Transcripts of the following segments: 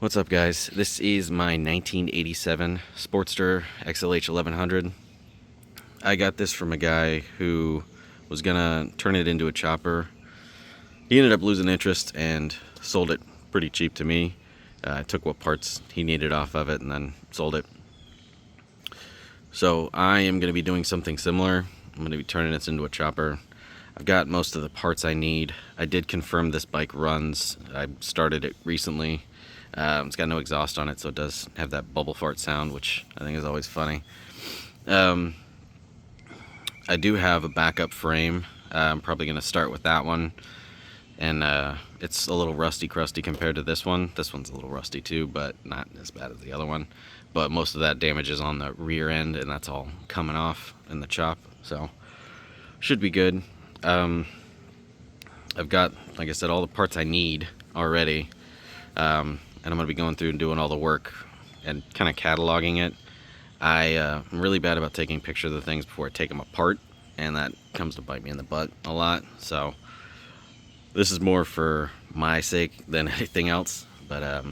What's up, guys? This is my 1987 Sportster XLH1100. I got this from a guy who was gonna turn it into a chopper. He ended up losing interest and sold it pretty cheap to me. I took what parts he needed off of it and then sold it. So I am gonna be doing something similar. I'm gonna be turning this into a chopper. I've got most of the parts I need. I did confirm this bike runs. I started it recently. It's got no exhaust on it, so it does have that bubble fart sound, which I think is always funny. I do have a backup frame. I'm probably going to start with that one. And it's a little rusty crusty compared to this one. This one's a little rusty too, but not as bad as the other one. But most of that damage is on the rear end, and that's all coming off in the chop, so should be good. I've got, like I said, all the parts I need already, and I'm going to be going through and doing all the work and kind of cataloging it. I'm really bad about taking pictures of the things before I take them apart, and that comes to bite me in the butt a lot, so this is more for my sake than anything else, but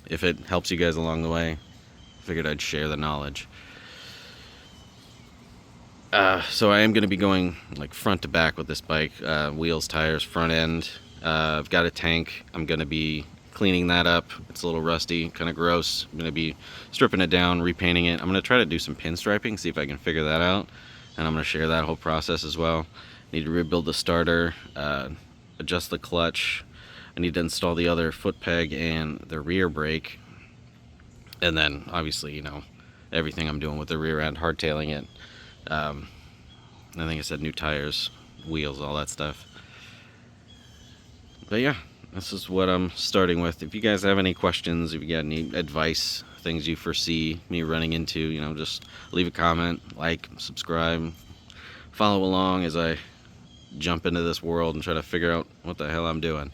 if it helps you guys along the way, I figured I'd share the knowledge. So I am going to be going like front to back with this bike, wheels, tires, front end. I've got a tank. I'm going to be cleaning that up. It's a little rusty, kind of gross. I'm going to be stripping it down, repainting it. I'm going to try to do some pinstriping, see if I can figure that out, and I'm going to share that whole process as well. Need to rebuild the starter, adjust the clutch. I need to install the other foot peg and the rear brake, and then obviously, you know, everything I'm doing with the rear end, hardtailing it. I think I said new tires, wheels, all that stuff. But yeah, this is what I'm starting with. If you guys have any questions, if you got any advice, things you foresee me running into, you know, just leave a comment, like, subscribe, follow along as I jump into this world and try to figure out what the hell I'm doing.